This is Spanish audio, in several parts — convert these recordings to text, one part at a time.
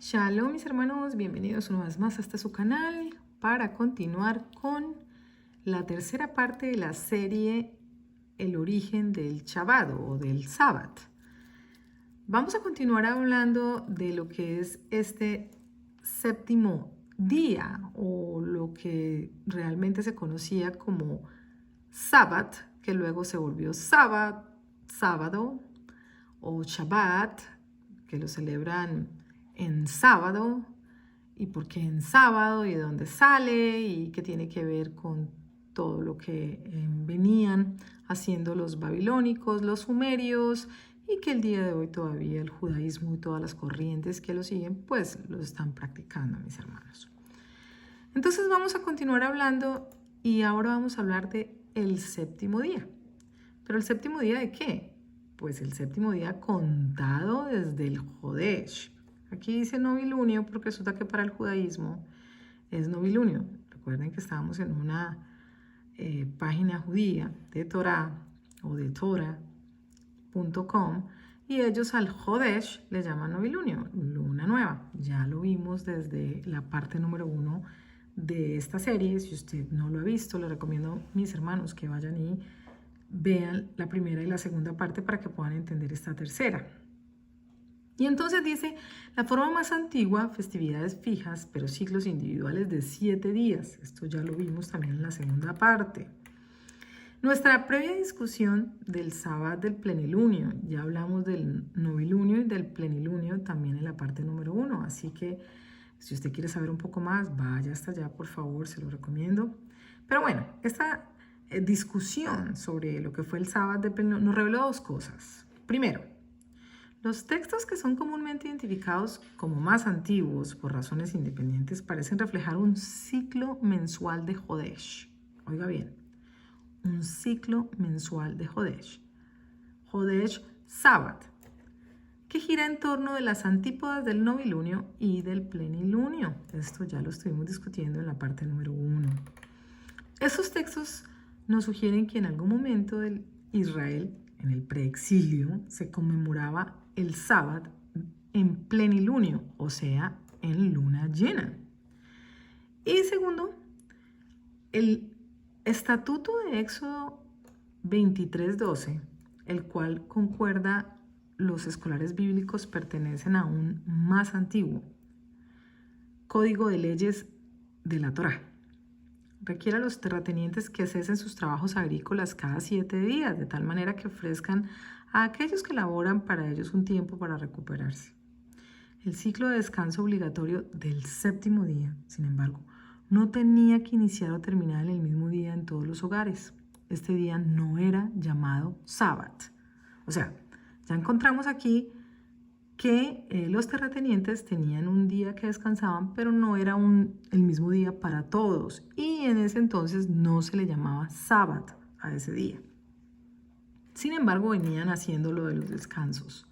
Shalom mis hermanos, bienvenidos una vez más a este su canal para continuar con la tercera parte de la serie El origen del Shabbat o del Sabbat. Vamos a continuar hablando de lo que es este séptimo día o lo que realmente se conocía como Sabbat, que luego se volvió Sabbat, sábado o Shabbat, que lo celebran en sábado, y por qué en sábado, y de dónde sale, y qué tiene que ver con todo lo que venían haciendo los babilónicos, los sumerios, y que el día de hoy todavía el judaísmo y todas las corrientes que lo siguen, pues lo están practicando, mis hermanos. Entonces vamos a continuar hablando, y ahora vamos a hablar de el séptimo día. ¿Pero el séptimo día de qué? Pues el séptimo día contado desde el Jodesh. Aquí dice novilunio porque resulta que para el judaísmo es novilunio. Recuerden que estábamos en una página judía de Torah o de Torah.com y ellos al Jodesh le llaman novilunio, luna nueva. Ya lo vimos desde la parte número 1 de esta serie. Si usted no lo ha visto, le recomiendo, mis hermanos, que vayan y vean la primera y la segunda parte para que puedan entender esta tercera. Y entonces dice, la forma más antigua, festividades fijas, pero ciclos individuales de 7 días. Esto ya lo vimos también en la segunda parte. Nuestra previa discusión del Sabbat del plenilunio, ya hablamos del novilunio y del plenilunio también en la parte número 1, así que si usted quiere saber un poco más, vaya hasta allá, por favor, se lo recomiendo. Pero bueno, esta discusión sobre lo que fue el Sabbat del plenilunio nos reveló dos cosas. Primero, los textos que son comúnmente identificados como más antiguos por razones independientes parecen reflejar un ciclo mensual de Jodesh. Oiga bien, un ciclo mensual de Jodesh. Jodesh Sabbat, que gira en torno de las antípodas del novilunio y del plenilunio. Esto ya lo estuvimos discutiendo en la parte número 1. Esos textos nos sugieren que en algún momento del Israel, en el preexilio, se conmemoraba el Sabbat en plenilunio, o sea, en luna llena. Y segundo, el Estatuto de Éxodo 23:12, el cual concuerda los escolares bíblicos pertenecen a un más antiguo código de leyes de la Torá. Requiere a los terratenientes que cesen sus trabajos agrícolas cada 7 días, de tal manera que ofrezcan a aquellos que laboran para ellos un tiempo para recuperarse. El ciclo de descanso obligatorio del séptimo día, sin embargo, no tenía que iniciar o terminar en el mismo día en todos los hogares. Este día no era llamado Sabbat. O sea, ya encontramos aquí que los terratenientes tenían un día que descansaban, pero no era el mismo día para todos. Y en ese entonces no se le llamaba Sabbat a ese día. Sin embargo, venían haciendo lo de los descansos.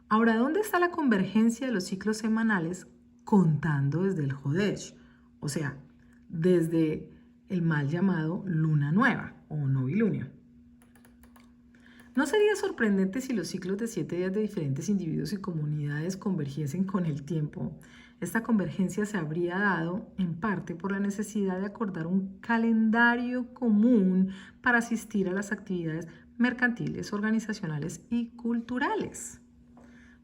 Ahora, ¿dónde está la convergencia de los ciclos semanales contando desde el Jodesh? O sea, desde el mal llamado luna nueva o novilunio. ¿No sería sorprendente si los ciclos de 7 días de diferentes individuos y comunidades convergiesen con el tiempo? Esta convergencia se habría dado en parte por la necesidad de acordar un calendario común para asistir a las actividades mercantiles, organizacionales y culturales.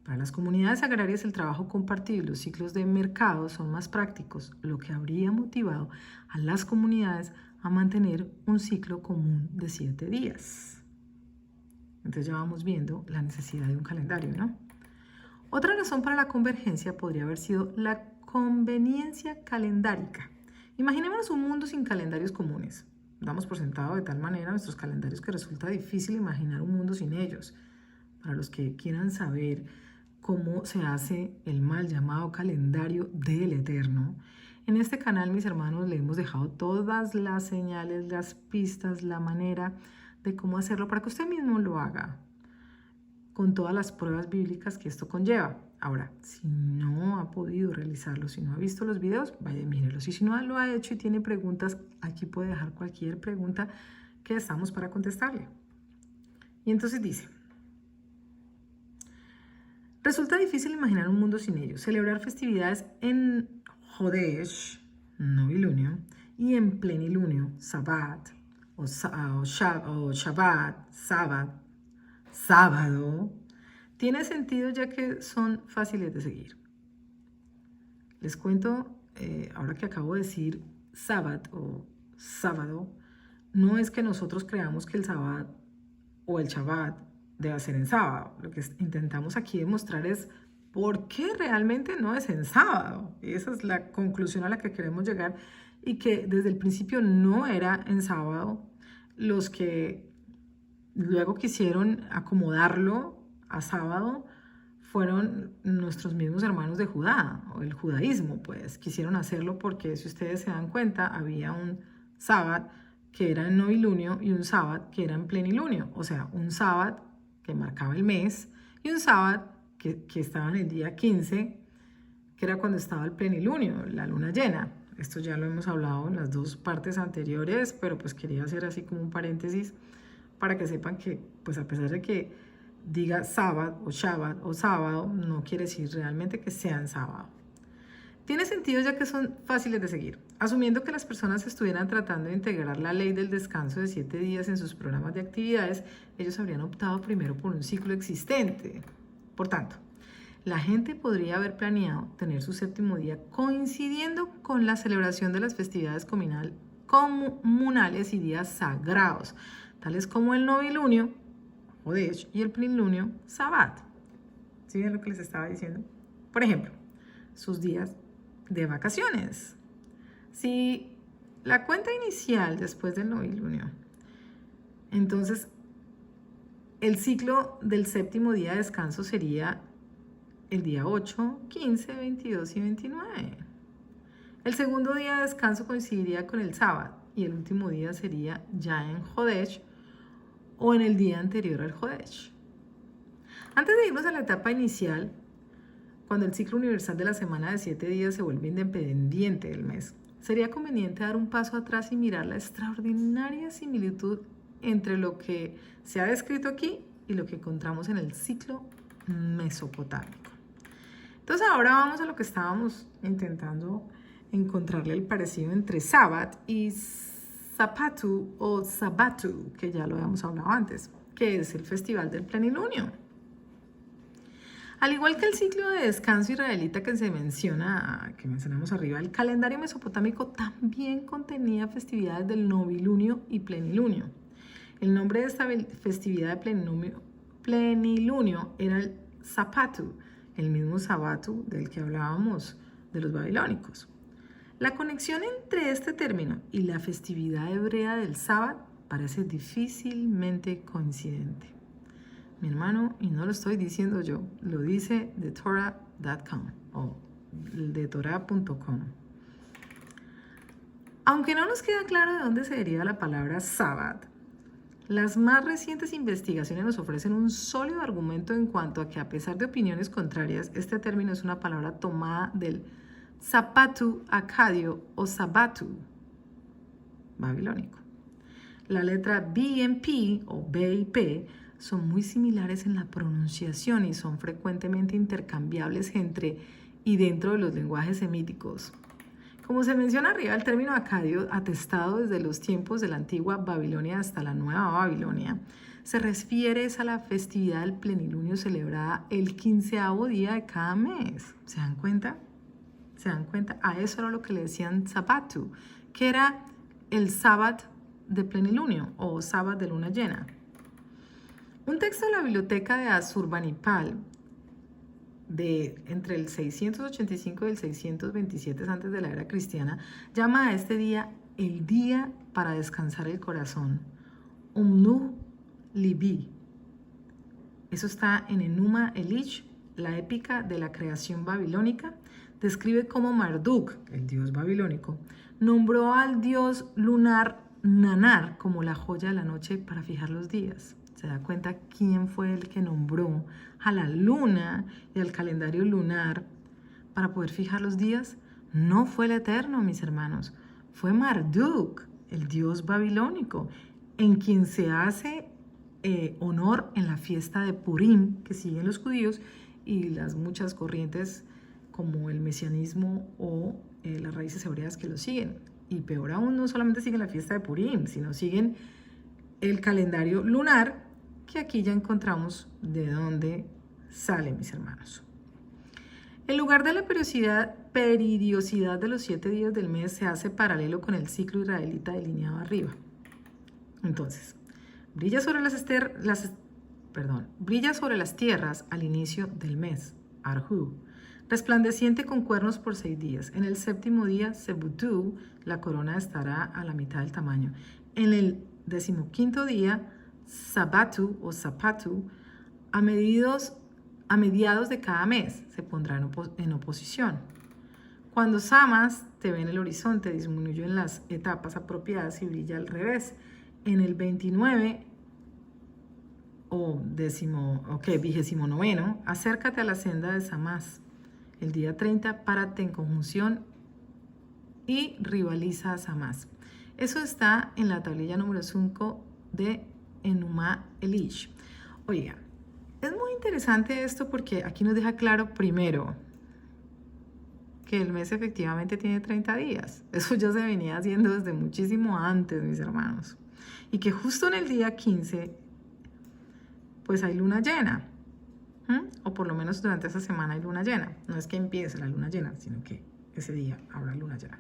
Para las comunidades agrarias el trabajo compartido y los ciclos de mercado son más prácticos, lo que habría motivado a las comunidades a mantener un ciclo común de 7 días. Entonces ya vamos viendo la necesidad de un calendario, ¿no? Otra razón para la convergencia podría haber sido la conveniencia calendárica. Imaginémonos un mundo sin calendarios comunes. Damos por sentado de tal manera nuestros calendarios que resulta difícil imaginar un mundo sin ellos. Para los que quieran saber cómo se hace el mal llamado calendario del Eterno, en este canal, mis hermanos, le hemos dejado todas las señales, las pistas, la manera de cómo hacerlo para que usted mismo lo haga con todas las pruebas bíblicas que esto conlleva. Ahora, si no ha podido realizarlo, si no ha visto los videos, vaya y mírelos. Y si no lo ha hecho y tiene preguntas, aquí puede dejar cualquier pregunta que estamos para contestarle. Y entonces dice, Resulta difícil imaginar un mundo sin ellos. Celebrar festividades en Jodesh, novilunio, y en plenilunio, Sabbat, o Shabbat, sábado, tiene sentido ya que son fáciles de seguir. Les cuento, ahora que acabo de decir Sabbat o sábado, no es que nosotros creamos que el Sabbat o el Shabbat debe ser en sábado. Lo que intentamos aquí demostrar es por qué realmente no es en sábado. Y esa es la conclusión a la que queremos llegar, y que desde el principio no era en sábado. Los que luego quisieron acomodarlo a sábado fueron nuestros mismos hermanos de Judá, o el judaísmo, pues quisieron hacerlo porque, si ustedes se dan cuenta, había un sábado que era en novilunio y un sábado que era en plenilunio, o sea, un sábado que marcaba el mes y un sábado que estaba en el día 15, que era cuando estaba el plenilunio, la luna llena. Esto ya lo hemos hablado en las dos partes anteriores, pero pues quería hacer así como un paréntesis para que sepan que, pues a pesar de que diga sábado o Shabbat o sábado, no quiere decir realmente que sea en sábado. Tiene sentido ya que son fáciles de seguir. Asumiendo que las personas estuvieran tratando de integrar la ley del descanso de 7 días en sus programas de actividades, ellos habrían optado primero por un ciclo existente. Por tanto, la gente podría haber planeado tener su séptimo día coincidiendo con la celebración de las festividades comunales y días sagrados, tales como el novilunio, Jodesh, y el plenilunio, Sabbat. ¿Sí ven lo que les estaba diciendo? Por ejemplo, sus días de vacaciones. Si la cuenta inicial después del novilunio, entonces el ciclo del séptimo día de descanso sería el día 8, 15, 22 y 29. El segundo día de descanso coincidiría con el sábado y el último día sería ya en Jodesh o en el día anterior al Jodesh. Antes de irnos a la etapa inicial, cuando el ciclo universal de la semana de 7 días se vuelve independiente del mes, sería conveniente dar un paso atrás y mirar la extraordinaria similitud entre lo que se ha descrito aquí y lo que encontramos en el ciclo mesopotámico. Entonces ahora vamos a lo que estábamos intentando encontrarle el parecido entre Sabbat y Zapatu o Sabatu, que ya lo habíamos hablado antes, que es el festival del plenilunio. Al igual que el ciclo de descanso israelita que mencionamos arriba, el calendario mesopotámico también contenía festividades del novilunio y plenilunio. El nombre de esta festividad de plenilunio era el Zapatu, el mismo Sabatu del que hablábamos de los babilónicos. La conexión entre este término y la festividad hebrea del Sabbat parece difícilmente coincidente. Mi hermano, y no lo estoy diciendo yo, lo dice TheTorah.com o de Torah.com. Aunque no nos queda claro de dónde se deriva la palabra Sabbat, las más recientes investigaciones nos ofrecen un sólido argumento en cuanto a que, a pesar de opiniones contrarias, este término es una palabra tomada del Zapatu acadio o Sabatu babilónico. La letra B en P o B y P son muy similares en la pronunciación y son frecuentemente intercambiables entre y dentro de los lenguajes semíticos. Como se menciona arriba, el término acadio, atestado desde los tiempos de la antigua Babilonia hasta la nueva Babilonia, se refiere a la festividad del plenilunio celebrada el 15º día de cada mes. ¿Se dan cuenta? ¿Se dan cuenta? A eso era lo que le decían Sabatu, que era el sábado de plenilunio o sábado de luna llena. Un texto de la biblioteca de Asurbanipal de entre el 685 y el 627 antes de la era cristiana llama a este día el día para descansar el corazón, Umnu Libi. Eso está en Enuma Elish, la épica de la creación babilónica. Describe cómo Marduk, el dios babilónico, nombró al dios lunar Nanar como la joya de la noche para fijar los días. ¿Se da cuenta quién fue el que nombró a la luna y al calendario lunar para poder fijar los días? No fue el Eterno, mis hermanos. Fue Marduk, el dios babilónico, en quien se hace honor en la fiesta de Purim, que siguen los judíos, y las muchas corrientes como el mesianismo o las raíces hebreas que lo siguen. Y peor aún, no solamente siguen la fiesta de Purim, sino siguen el calendario lunar, que aquí ya encontramos de dónde sale, mis hermanos. El lugar de la peridiosidad de los 7 días del mes se hace paralelo con el ciclo israelita delineado arriba. Entonces, brilla sobre brilla sobre las tierras al inicio del mes, Arhu, resplandeciente con cuernos por 6 días. En el 7º día, Sebutú, la corona estará a la mitad del tamaño. En el 15º día, Sabatu o Zapatu, a mediados de cada mes, se pondrá en oposición. Cuando Samas te ve en el horizonte, disminuye en las etapas apropiadas y brilla al revés. En el 29 o 29, acércate a la senda de Samás. El día 30, párate en conjunción y rivaliza a Samás. Eso está en la tablilla número 5 de Enuma Elish. Oiga, es muy interesante esto porque aquí nos deja claro primero que el mes efectivamente tiene 30 días. Eso ya se venía haciendo desde muchísimo antes, mis hermanos. Y que justo en el día 15, pues hay luna llena. O por lo menos durante esa semana hay luna llena. No es que empiece la luna llena, sino que ese día habrá luna llena.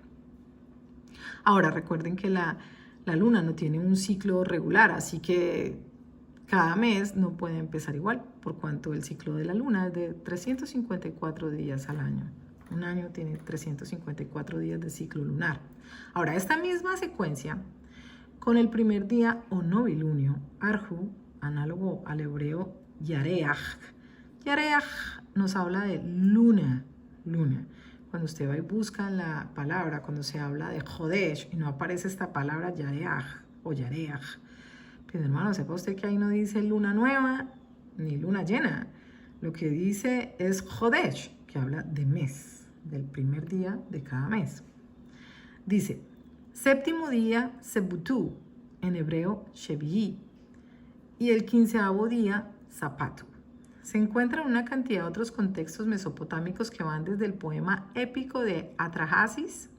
Ahora, recuerden que la luna no tiene un ciclo regular, así que cada mes no puede empezar igual, por cuanto el ciclo de la luna es de 354 días al año. Un año tiene 354 días de ciclo lunar. Ahora, esta misma secuencia, con el primer día o novilunio, Arhu, análogo al hebreo Yareach. Yareach nos habla de luna. Cuando usted va y busca la palabra, cuando se habla de Jodesh y no aparece esta palabra Yareach o Yareach, pues hermano, sepa usted que ahí no dice luna nueva ni luna llena. Lo que dice es Jodesh, que habla de mes, del primer día de cada mes. Dice, 7º día, Sebutú, en hebreo Shevi'i, y el 15º día, Zapatu. Se encuentran una cantidad de otros contextos mesopotámicos que van desde el poema épico de Atrahasis,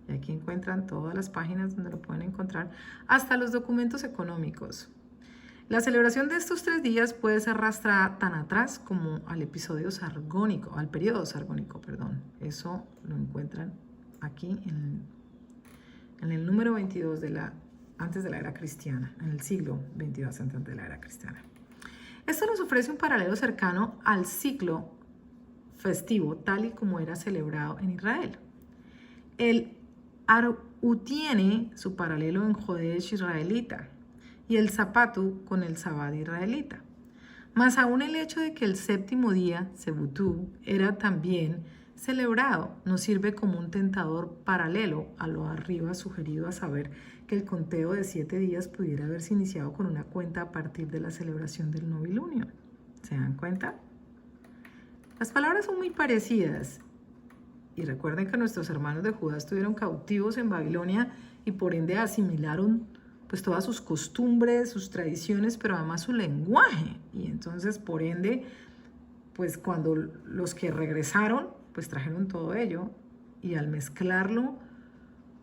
y aquí encuentran todas las páginas donde lo pueden encontrar, hasta los documentos económicos. La celebración de estos 3 días puede ser arrastrada tan atrás como al periodo sargónico, Eso lo encuentran aquí en el número 22 antes de la era cristiana, en el siglo 22 antes de la era cristiana. Esto nos ofrece un paralelo cercano al ciclo festivo, tal y como era celebrado en Israel. El Aru tiene su paralelo en Jodesh israelita y el Zapatu con el Sabbat israelita. Más aún el hecho de que el 7º día, Sebutú, era también celebrado, nos sirve como un tentador paralelo a lo arriba sugerido, a saber que el conteo de 7 días pudiera haberse iniciado con una cuenta a partir de la celebración del novilunio. ¿Se dan cuenta? Las palabras son muy parecidas. Y recuerden que nuestros hermanos de Judá estuvieron cautivos en Babilonia y por ende asimilaron pues todas sus costumbres, sus tradiciones, pero además su lenguaje. Y entonces por ende, pues cuando los que regresaron, pues trajeron todo ello y al mezclarlo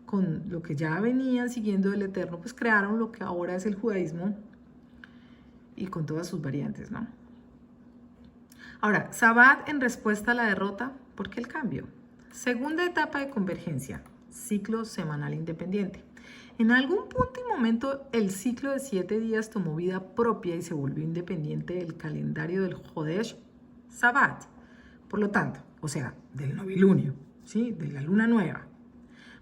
con lo que ya venían siguiendo del Eterno, pues crearon lo que ahora es el judaísmo y con todas sus variantes, ¿no? Ahora, Sabbat en respuesta a la derrota, ¿por qué el cambio? Segunda etapa de convergencia, ciclo semanal independiente. En algún punto y momento el ciclo de 7 días tomó vida propia y se volvió independiente del calendario del Jodesh Sabbat. Por lo tanto, o sea, del novilunio, ¿sí? De la luna nueva.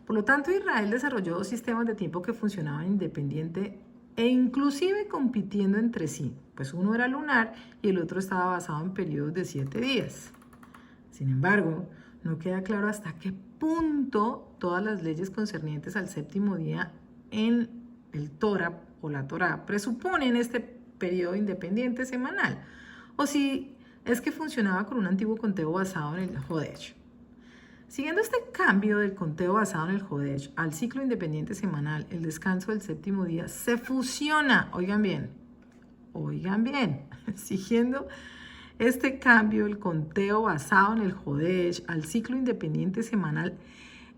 Por lo tanto, Israel desarrolló 2 sistemas de tiempo que funcionaban independiente e inclusive compitiendo entre sí, pues uno era lunar y el otro estaba basado en periodos de 7 días. Sin embargo, no queda claro hasta qué punto todas las leyes concernientes al 7º día en el Torah o la Torah presuponen este periodo independiente semanal, o si es que funcionaba con un antiguo conteo basado en el Jodesh. Siguiendo este cambio del conteo basado en el Jodesh al ciclo independiente semanal, el descanso del 7º día se fusiona, oigan bien, siguiendo Este cambio, el conteo basado en el Jodesh al ciclo independiente semanal,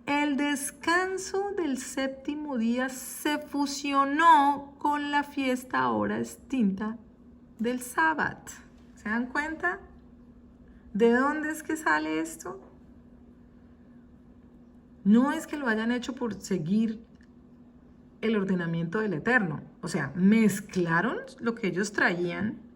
el descanso del séptimo día se fusionó con la fiesta ahora extinta del Sabbat. ¿Se dan cuenta? ¿De dónde es que sale esto? No es que lo hayan hecho por seguir el ordenamiento del Eterno. O sea, mezclaron lo que ellos traían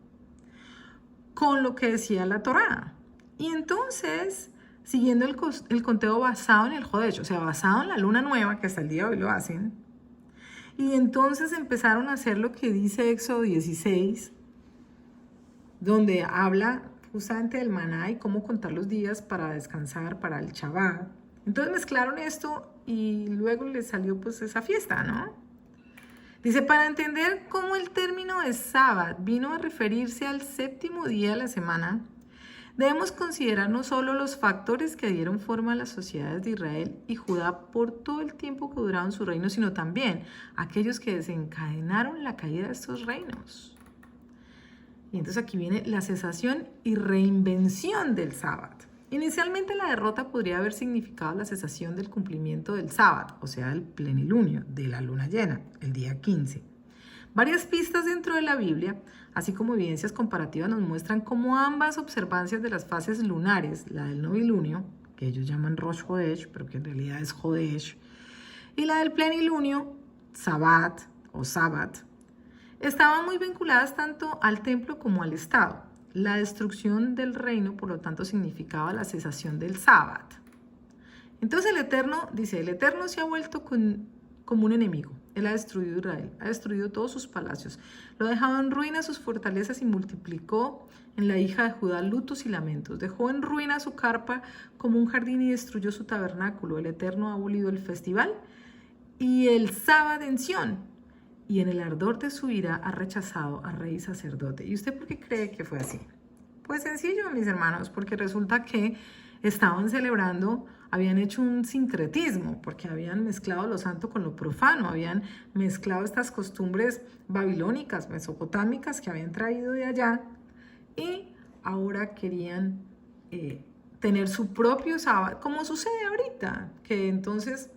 con lo que decía la Torá. Y entonces, siguiendo el conteo basado en el Jodesh, o sea, basado en la luna nueva, que hasta el día de hoy lo hacen, y entonces empezaron a hacer lo que dice Éxodo 16, donde habla justamente del maná y cómo contar los días para descansar, para el Shabbat. Entonces mezclaron esto y luego les salió pues esa fiesta, ¿no? Dice, para entender cómo el término de Sabbat vino a referirse al séptimo día de la semana, debemos considerar no solo los factores que dieron forma a las sociedades de Israel y Judá por todo el tiempo que duraron su reino, sino también aquellos que desencadenaron la caída de estos reinos. Y entonces aquí viene la cesación y reinvención del Sabbat. Inicialmente la derrota podría haber significado la cesación del cumplimiento del Sabbat, o sea, el plenilunio de la luna llena, el día 15. Varias pistas dentro de la Biblia, así como evidencias comparativas, nos muestran cómo ambas observancias de las fases lunares, la del novilunio, que ellos llaman Rosh Hodesh, pero que en realidad es Hodesh, y la del plenilunio, Sabbat o Sabbat, estaban muy vinculadas tanto al templo como al Estado. La destrucción del reino, por lo tanto, significaba la cesación del Sabbat. Entonces el Eterno dice, el Eterno se ha vuelto como un enemigo. Él ha destruido Israel, ha destruido todos sus palacios, lo ha dejado en ruina sus fortalezas y multiplicó en la hija de Judá lutos y lamentos. Dejó en ruina su carpa como un jardín y destruyó su tabernáculo. El Eterno ha abolido el festival y el Sabbat en Sión. Y en el ardor de su ira ha rechazado a rey y sacerdote. ¿Y usted por qué cree que fue así? Pues sencillo, mis hermanos, porque resulta que estaban celebrando, habían hecho un sincretismo, porque habían mezclado lo santo con lo profano, habían mezclado estas costumbres babilónicas, mesopotámicas que habían traído de allá y ahora querían tener su propio sábado, como sucede ahorita, que entonces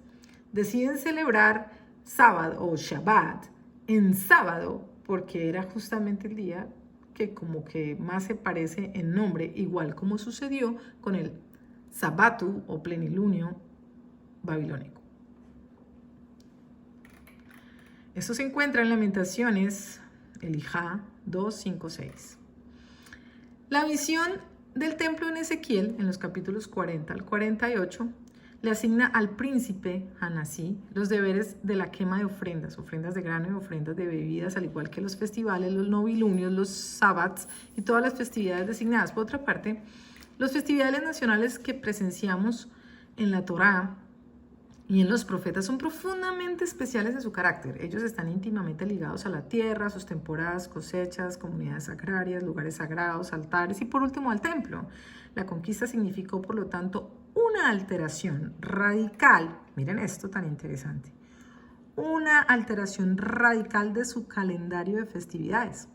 deciden celebrar sábado o Shabbat en sábado, porque era justamente el día que como que más se parece en nombre, igual como sucedió con el Sabbatu o plenilunio babilónico. Esto se encuentra en Lamentaciones, Elijá 2, 5, 6. La visión del templo en Ezequiel, en los capítulos 40 al 48, le asigna al príncipe Hanasí los deberes de la quema de ofrendas, ofrendas de grano y ofrendas de bebidas, al igual que los festivales, los novilunios, los sabbats y todas las festividades designadas. Por otra parte, los festivales nacionales que presenciamos en la Torá y en los profetas son profundamente especiales en su carácter. Ellos están íntimamente ligados a la tierra, sus temporadas, cosechas, comunidades agrarias, lugares sagrados, altares y por último al templo. La conquista significó, por lo tanto, una alteración radical, miren esto tan interesante, una alteración radical de su calendario de festividades.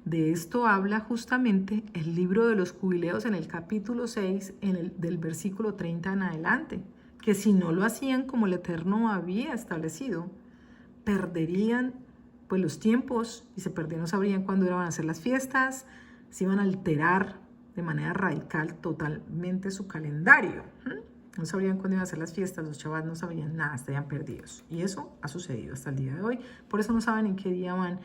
De esto habla justamente el libro de los jubileos en el capítulo 6, del versículo 30 en adelante, que si no lo hacían como el Eterno había establecido, perderían pues los tiempos y no sabrían cuándo iban a hacer las fiestas, se iban a alterar de manera radical totalmente su calendario. No sabrían cuándo iban a hacer las fiestas, los chavales no sabían nada, estarían perdidos. Y eso ha sucedido hasta el día de hoy. Por eso no saben en qué día van,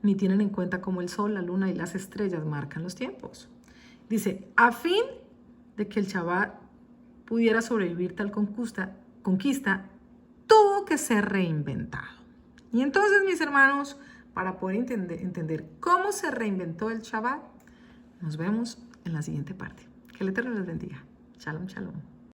ni tienen en cuenta cómo el sol, la luna y las estrellas marcan los tiempos. Dice, a fin de que el Shabbat pudiera sobrevivir tal conquista, tuvo que ser reinventado. Y entonces, mis hermanos, para poder entender cómo se reinventó el Shabbat, nos vemos en la siguiente parte. Que el Eterno les bendiga. Shalom, shalom.